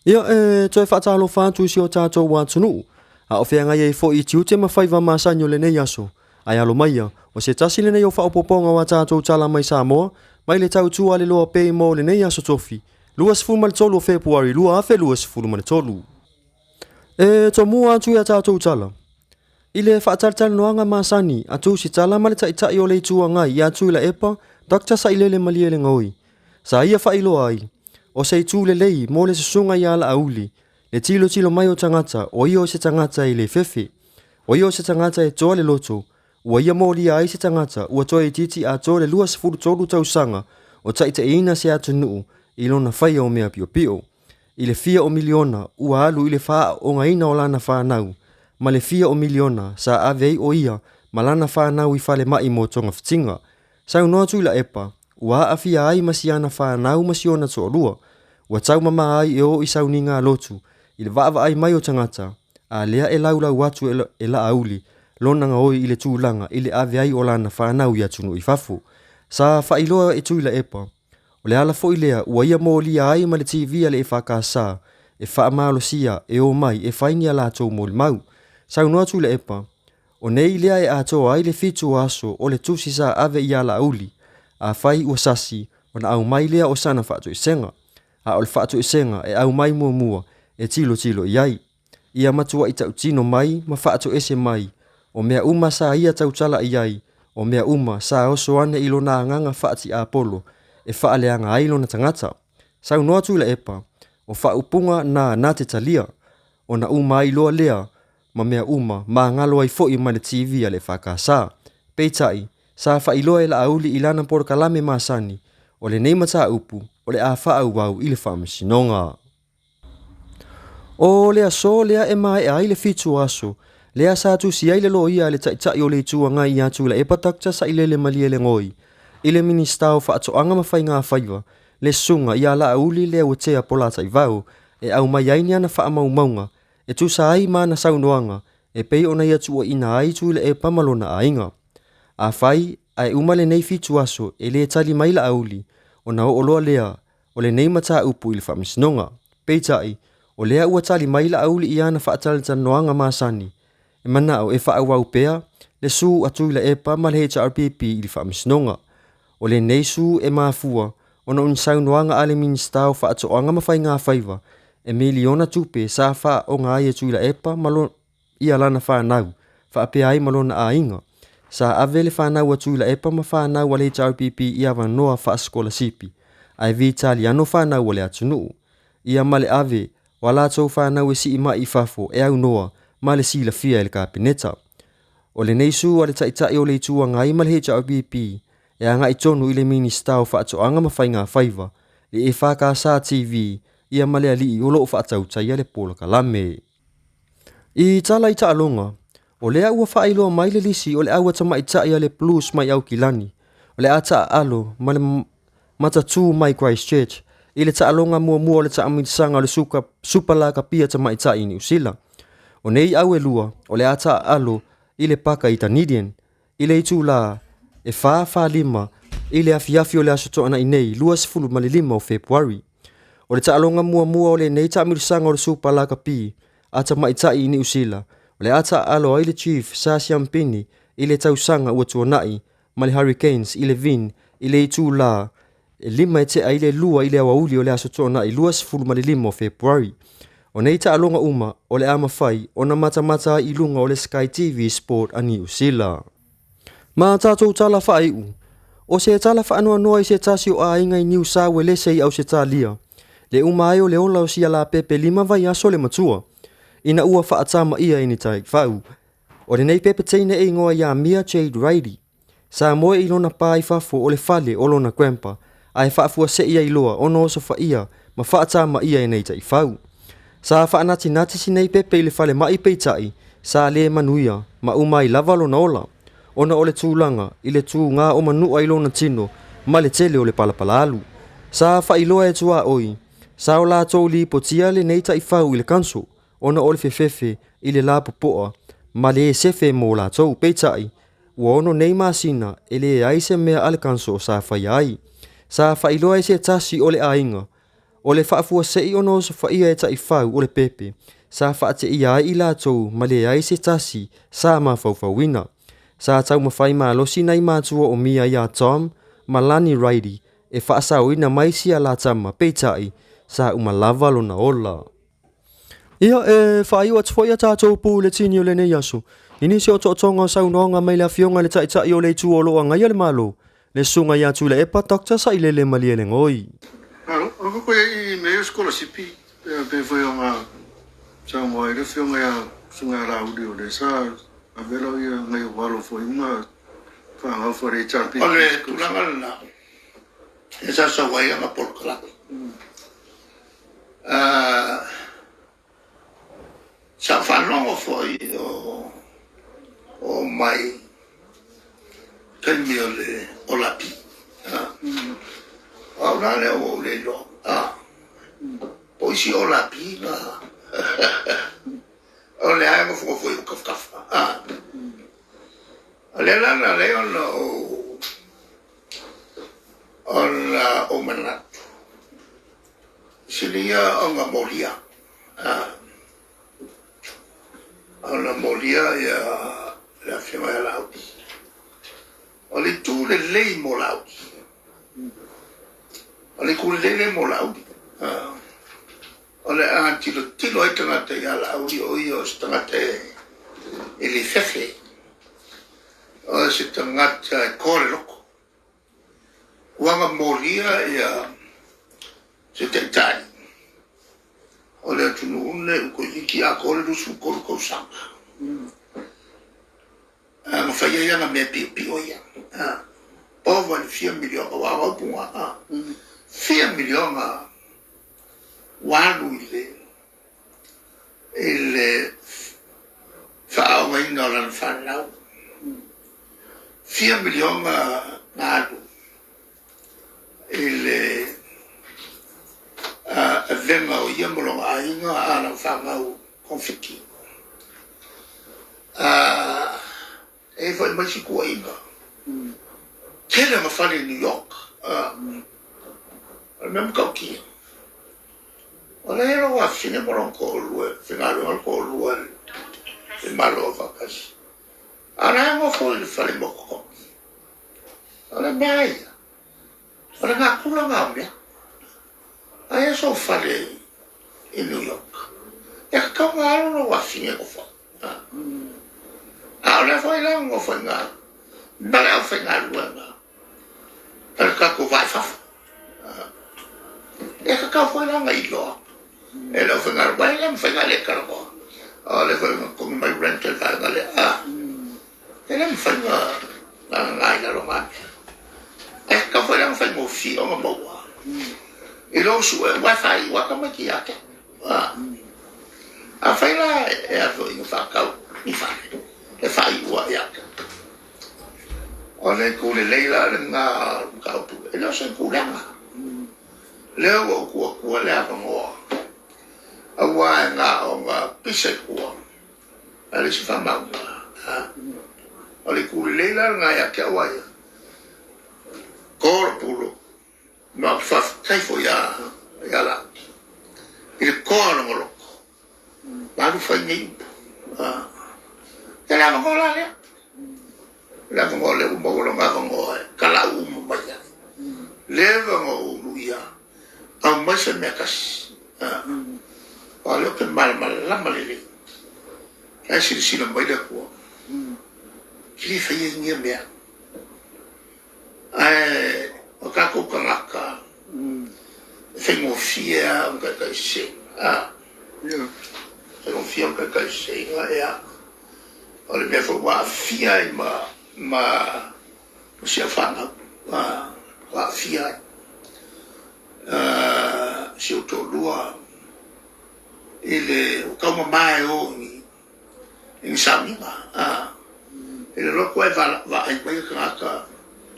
Ia toi whaatalo whātu si o tātou wā tunu. A o whenga iei fo I tiu te mawhaiva māsanyo le nei aso. Ai alo maia, o se tasi le nei o whaopoponga wā tātou tala mai Samoa, mai le tau tua le loa pei mo le nei aso tofi. Lua sifuru male tolu o Februari, lua afe lua sifuru male tolu. To mua atu ia tātou tala. I le whaatartala noanga māsani, atu si tala male tai o le tua ngai, I atu ila epa, Dr. Sailele Maliele ngoi. Sa ia whailoa ai. O sei tū le lei mo le susunga I ala auli, le tilo mai o tangata, o ia o se tangata I le fefe, o ia o se tangata e toa le loto, ua ia mo lia ai se tangata, ua toa I titi a toa le lua sifuru tolu tausanga, o taita e ina se atu nuu, I lona whaia o mea pio pio. I le 4 o miliona, ua alu I le whaa o ngaina o lana whanau, ma le 4 o miliona, sa avei o ia, ma lana whanau I whale mai mo tonga fitinga. Sau noa tu ila epa, ua afia ai masiana whanau masiona to lua, ua tau mama ai e o I sauninga lotu, I le vaava ai mai o tangata, a lea e laulau watu e la auli, lona nga oi I le tūlanga, I le ave ai o lana whanau I atunu I fafu. Sa whailoa e tu ila epa, o le ala fo I lea, ua ia mo lia ai ma le TV ale e whakasa, e whaamalo sia, e o mai, e whaini ala tau mo le mau. Sau noa tu ila epa, o nei lea e atoa ai le fitu aso, o le tusi sa ave I ala auli, a whai ua sasi, o na au mai lea o sana whaato I senga. A o le whaato I senga e au mai mua, e tilo iai. Ia matua I tau tino mai, ma whaato ese mai, o mea uma sa ia tau tala iai, o mea uma sa oso ane ilo na nganga whaati a polo, e whaaleanga ailo na tangata. Sau noa tu ila epa, o whaupunga na te talia, o na uma iloa lea, ma mea uma, ma ngalo ai fo I ma le TV ale whakasa. Peitai, sa whailoa la auli ilana por kalame masani, o le nei mata upu, o le a whaau wau I le whamasinonga. O lea so lea e mai ai le fitu aso, lea sa tu si ai le lo ia le tai o le tua ngai I atu la e patakta sa ilele maliele ngoi. I le ministau whaatoanga mawhai ngā whaiva, le sunga I ala auli lea watea polata I vau, e au mai ai niana whaamau maunga, e tu sa ai mana saunoanga, e pei ona ia tua ina ai tu le e pamalona a inga. A whai, ai umale nei fitu aso, e le tali mai la auli, o na o oloa lea, o le nei mata upu I le whamisnonga. Peitai, o lea ua tali mai la auli I ana whaatalita noanga masani. E mana o e whaawau pea, le su atu ila epa ma le HRPP I le whamisnonga. O le nei su e mafua, o na unisau noanga ale ministau whaatoanga mawhai ngā whaiva, e miliona tupe sa wha o ngā ia tu ila epa malo I alana whanau, whaapea ai malona a inga. Sa avele whanau atu ila epa ma whanau ale HRPP I awa noa whaaskola sipi. Ai vitali ano whanau ale atunuu. Ia male ave, wala tau whanau e si ima I fafo e au noa, male sila fia ele kabineta. O le neisu ale taitai o le itua ngai male HRPP, e anga I tonu I le ministau whaatoanga mawhai ngā whaiva, le e whakasa TV, ia male ali I olo o whaatau tai ale pola kalame. I tala I taalonga, o lea ua whaailoa mai le lisi o le aua tamaitai ale plus mai au kilani, o le ata alo male matatu mai Christchurch, I le taalonga mua o le taamitisanga o le supalaka pia tamaitai New Zealand. O nei au e lua, o le ata alo I le paka I Dunedin, I le itu la e wha lima, I le afiafi o le asotoana I nei, lua sifulu male 5 o Februari. O le taalonga mua o le nei taamitisanga o le supalaka pia, ata maitai I New Zealand, o le ata alo I le chief sa siampini, I le tausanga ua tuanai, ma le hurricanes I le vin, I le itu la, e lima e te a I le lua I le awauli o le asotona I lua sifulu male 5 o Februari. O nei taalonga uma, o le ama whai, o na mata I lunga o le Sky TV Sport a New Zealand. Ma tātou tala whai u, o se tala whaanoa noa I se tasi o a inga I New South Wales I au se talia. Le uma ai o le ola o si ala pepe 5 vai aso le matua. Ina ua whaatama ia ini tai whau. O le nei pepe teina e ngoa ia Mia Jade Riley. Sa moe I lona pā I whafo o le whale o lona grandpa. Ai whaafua se ia I loa ono oso wha ia, ma whaatama ia nei tai whau. Sa whaanati si nei pepe I le whale mai peitai, sa le manuia, ma umai lava lona ola. Ona o le tūlanga, I le tū ngā o manua I lona tino, ma le tele o le palapalalu. Sa whailoa e tua oi, sa o la tō li potia le nei tai whau I le kanso, ona o le fefefe I le la popoa, ma le sefe mo la tō peitai, ua ono nei masina e le aise mea ale kanso sa whai ai. Sa whailoa e se tasi o le ainga, o le whaafua sei ono so whaia e tai whau o le pepe, sa whaate ia ai la tau ma le ai se tasi sa ma whauwhauina. Sa tau mawhai ma losi nei mātua o mia ia Tom, ma Lani Raidi, e whaasauina mai sia la tama peitai, sa umalava lo na ola. Ia e whai ua tfoi a tātou pū le tini o le nei aso. Ini se o totonga sau noonga mai la fionga le tai o le tu o loa ngai ale malo. Le sunga ia tu le epa takta sa ile le malie le ngoi. Ako ko i meo skola sipi pe foi nga sa mo ile fionga ya sunga la audio de sa a velo ia ngai walo foi uma fa nga fore champi. Ole tulanga na. Esa sa wai nga porkala. Sa fa no foi o mai kelmi ole olapi. Ora le o le lo. Poi si olapi na. Ole ai mo foi o kafka. Ale la na le on o manat. Silia on molia. On molia ya la fema la auti. Ole tu le lei molauti. Ole ku le molauti. Ole anti lo tilo e tangata ya la auti o io stangata e li fefe. O se tangata kore loko. Wanga molia ya se te tai. Ole tunu une ko iki a kore do su ko sanga. Ma fai ya na me pi o ya. Ovo le 4 milioni o wa punga. 4 milioni wanu ile fa o ina la fa na 4 milioni nado ile venga o yemolo ainga ana fa mau confiki e foi mais chico ainda quer uma fala em New York mesmo que aqui olha era o afine moronco lue final o lue e malo vacas ara mo foi fale moko olha bem olha na kula ngam aí só falei em New York é que como era o afine o fa olha foi lá o foi lá não foi lá lue perché ko vai fa e che ka foi la mai lo e lo fa ngar vai la fa ngale karbo le fa come mai rental va ngale e la fa ngai la roma e ka foi la fa mo fi o mo wa e lo su e wa fa wa ka ma ki ake a fa la e a vo in fa ka mi fa e fa wa ya ole ku le leila nga ka pu e lo se ku la leo ku le a ngo a wa nga o nga pise ku ale se fa ma ole ku le leila nga ya ka wa ya corpulo ma fa kai fo ya la il corpo lo ma lu fa ni la ngo la le la ngo le mo lo ma ngo kala ma ya leva ngo lu ya a mais me kas olha que mal la malele é se não vai dar com que fez ninguém me o caco canaca tem um fia um cacai tem um fia um cacai olha me foi uma fia e ma você fala a fia se eu tô lua ele o calma mai o em samima ele não vai vai vai canaca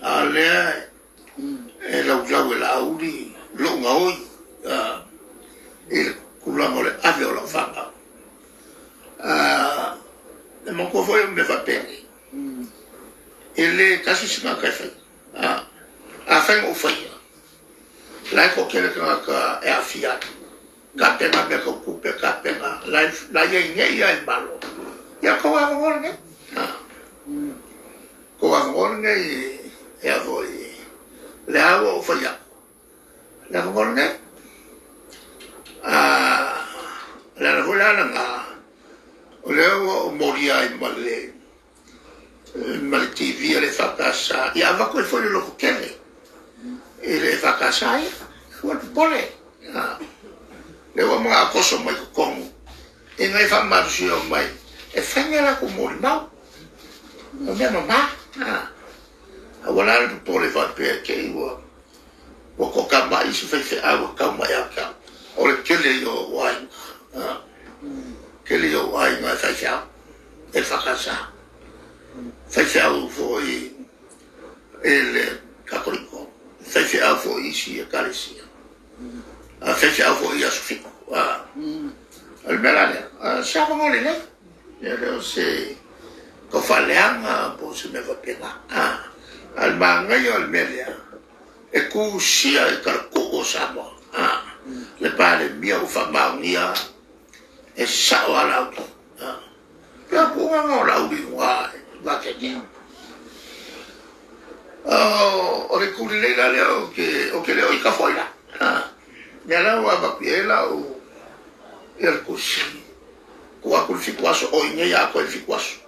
ale e lau la uli lo ngoi e kulanga le ave o la fanga e mo ko foi me va pere ele kasi sina ka fa a fa o fa lai ko kele ka e afia ka penga me ko kupe ka penga lai ye nge ya balo ya ko wa ngor nge ko wa ngor nge ya voi le hago fa ya le ngor nge la vola nga le moria in male mal TV le fa casa ya va ko foi lo kele ele fa casa ai ko pole le wa mga koso mai kong e ngai fa marsio mai e fanya la ko mori mau o me mama a wala le pole fa pe ke wo ko ka mai se fe a wo ka mai aka o le kele yo wai kele yo wai ma fa cha e fa casa fa cha o foi ele católico fa cha foi si e calesia fece algo ia sufico al melane sa mo le ne eu sei ko faleanga po se me va pena al manga io al melia e ku sia e kar ko samo le pare mia u fa maunia e sa ala ya po nga la u wa va che ni o le ku le la le o che le o ka foila Nela wa bapiela o el kusi ko akul fikwaso o nye ya ko fikwaso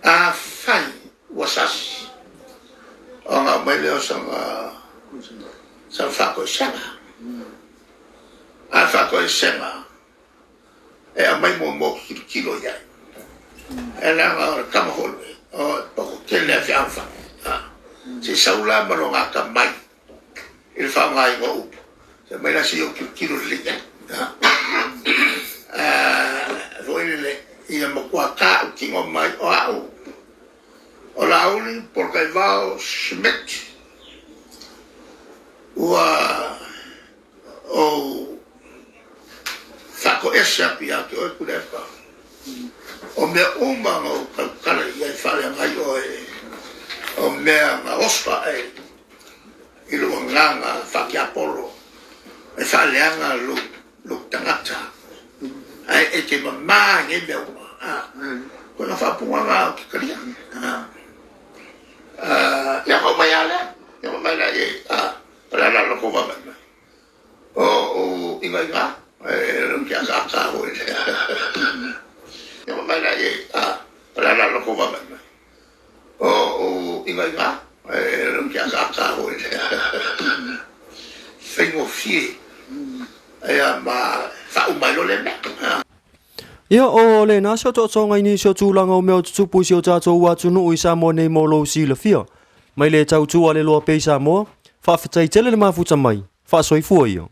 a fai wasas ona mele o sa fa ko sema a fa ko sema e a mai mo kilo ya ela nga kama holwe o ko kele fa fa si saula maronga ka mai il fa mai go se mai la si yo kilo liga voi le ia mo kwa ka ki ngo mai o la uli porque va schmidt o fa ko essa pia que o puder pa o me uma o kala ia fa le mai o me a ospa ilo nganga fa ki apolo e fa leanga lu tangata ai e ke mama nge me ko na fa puanga ki kalia ya ko mai la ye la lo ko va o inga lo ki aka ka ho ya mai la ye la lo ko va o inga lo que aka hoje tenho fie ma fa o mai lo le Ia o le na so to ngai ni so tulanga o me tu pu so cha cho wa chu no i sa mo nei mo lo si le fia mai le chau chu ale lo pe sa mo fa fa chai tele le ma fu mai fa soi fu io